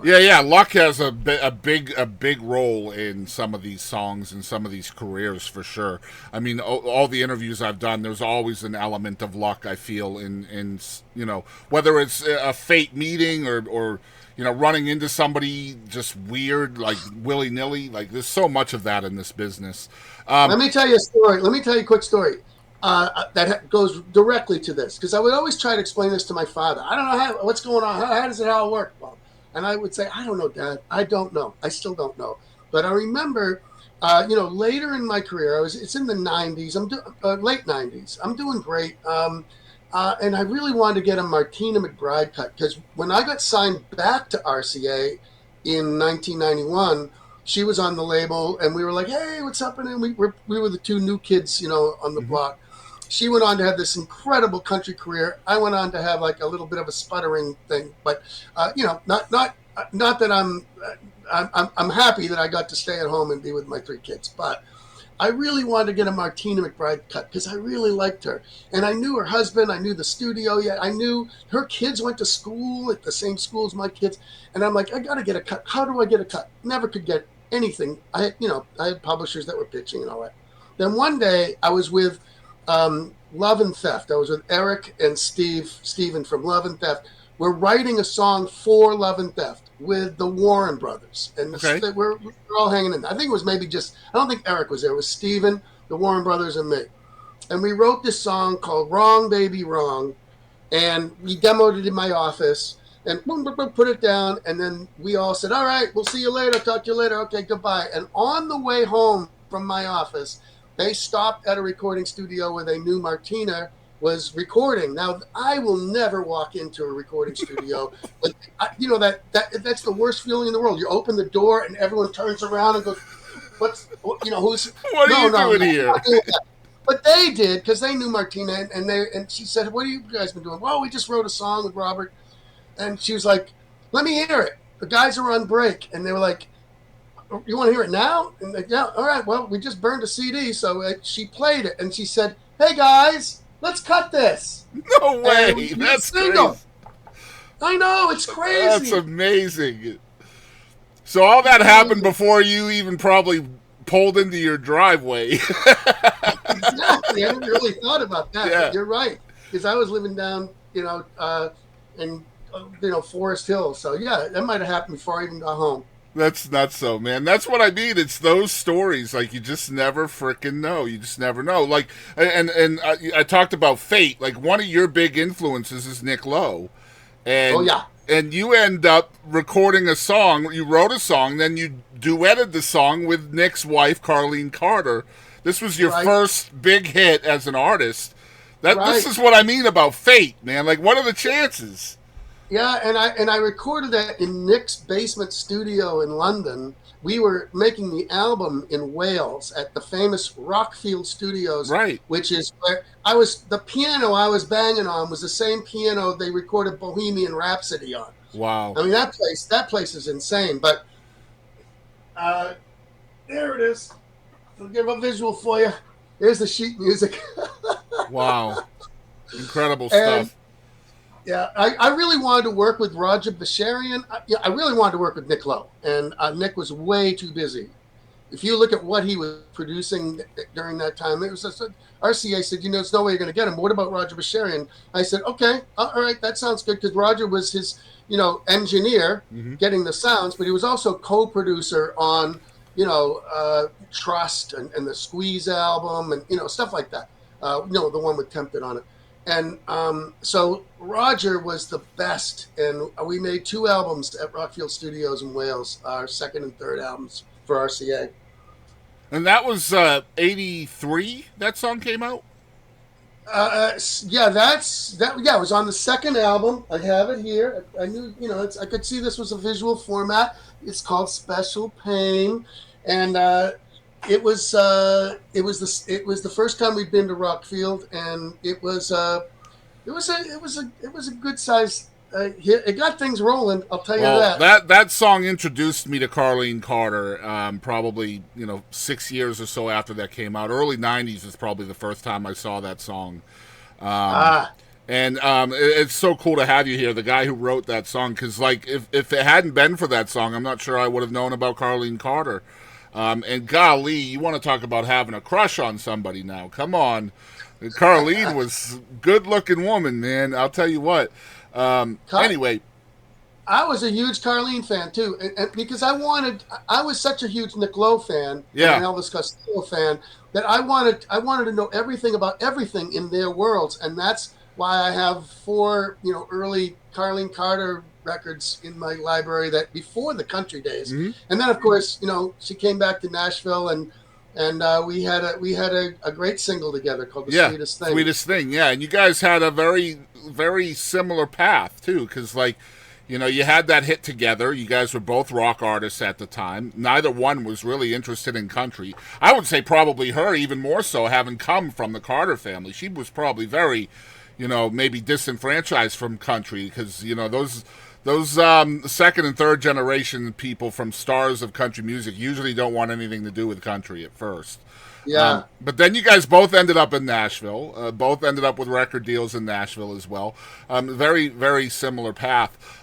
anymore. Yeah. Luck has a big role in some of these songs and some of these careers for sure. I mean, all the interviews I've done, there's always an element of luck. I feel in whether it's a fate meeting or running into somebody just weird like willy nilly. Like there's so much of that in this business. Let me tell you a story. Let me tell you a quick story that goes directly to this, because I would always try to explain this to my father. I don't know what's going on. How does it all work, Bob? And I would say, I don't know, Dad. I don't know. I still don't know. But I remember, later in my career, it's in the '90s. Late '90s. I'm doing great. And I really wanted to get a Martina McBride cut, because when I got signed back to RCA in 1991, she was on the label, and we were like, "Hey, what's happening?" We were the two new kids, on the block. She went on to have this incredible country career. I went on to have like a little bit of a sputtering thing, but not that I'm happy that I got to stay at home and be with my three kids, but I really wanted to get a Martina McBride cut because I really liked her. And I knew her husband. I knew the studio. Yeah, I knew her kids went to school at the same school as my kids. And I'm like, I got to get a cut. How do I get a cut? Never could get anything. I had publishers that were pitching and all that. Then one day I was with Love and Theft. I was with Eric and Steven from Love and Theft. We're writing a song for Love and Theft with the Warren brothers. And we're all hanging in. I think it was maybe I don't think Eric was there. It was Steven, the Warren brothers, and me. And we wrote this song called Wrong Baby Wrong. And we demoed it in my office and boom, boom, boom, put it down. And then we all said, all right, we'll see you later. Talk to you later. Okay, goodbye. And on the way home from my office, they stopped at a recording studio where they knew Martina was recording. Now, I will never walk into a recording studio, but that's the worst feeling in the world. You open the door and everyone turns around and goes, who's? What are you doing here? But they did, because they knew Martina, and she said, "What have you guys been doing?" "Well, we just wrote a song with Robert," and she was like, "Let me hear it." The guys are on break, and they were like, "You want to hear it now?" And like, "Yeah, all right. Well, we just burned a CD," so she played it, and she said, "Hey guys, let's cut this." No way! That's crazy. I know, it's crazy. That's amazing. So all that happened before you even probably pulled into your driveway. Exactly. I hadn't really thought about that. Yeah. But you're right, because I was living down, in Forest Hill. So yeah, that might have happened before I even got home. That's nuts, though, man. That's what I mean. It's those stories, like you just never freaking know. You just never know. Like, and I talked about fate. Like one of your big influences is Nick Lowe, and Oh yeah. and you end up recording a song. You wrote a song, then you duetted the song with Nick's wife, Carlene Carter. This was your first big hit as an artist. This is what I mean about fate, man. Like, what are the chances? Yeah, and I recorded that in Nick's basement studio in London. We were making the album in Wales at the famous Rockfield Studios, Right. which is where the piano I was banging on was the same piano they recorded Bohemian Rhapsody on. Wow. I mean, that place is insane. But there it is. I'll give a visual for you. There's the sheet music. Wow. Incredible stuff. Yeah, I really wanted to work with Roger Basharian. I really wanted to work with Nick Lowe, and Nick was way too busy. If you look at what he was producing during that time, it was just RCA said, there's no way you're going to get him. What about Roger Basharian? I said, okay, all right, that sounds good, because Roger was his, engineer getting the sounds, but he was also co-producer on, Trust and the Squeeze album and, stuff like that. The one with Tempted on it. And so Roger was the best, and we made 2 albums at Rockfield Studios in Wales, our second and third albums for RCA. And that was 83, that song came out? Yeah, it was on the second album. I have it here. I knew, I could see this was a visual format. It's called Special Pain, and it was the first time we'd been to Rockfield, and it was a good size hit. It got things rolling. I'll tell you that. That song introduced me to Carlene Carter. Probably 6 years or so after that came out. Early '90s is probably the first time I saw that song. And it's so cool to have you here, the guy who wrote that song. Because, like, if it hadn't been for that song, I'm not sure I would have known about Carlene Carter. And golly, you want to talk about having a crush on somebody now. Come on. Carlene was good-looking woman, man. I'll tell you what. Car- Anyway, I was a huge Carlene fan too, and because I was such a huge Nick Lowe fan and an yeah. Elvis Costello fan that I wanted to know everything about everything in their worlds, and that's why I have four, early Carlene Carter records in my library that before the country days, Mm-hmm. and then of course, she came back to Nashville and we had a great single together called "The Yeah, Sweetest Thing." sweetest thing. Yeah, and you guys had a very, very similar path too, because like, you had that hit together. You guys were both rock artists at the time. Neither one was really interested in country. I would say probably her even more so, having come from the Carter family. She was probably very, maybe disenfranchised from country because those second and third generation people from stars of country music usually don't want anything to do with country at first. Yeah. But then you guys both ended up in Nashville. Both ended up with record deals in Nashville as well. Very, very similar path.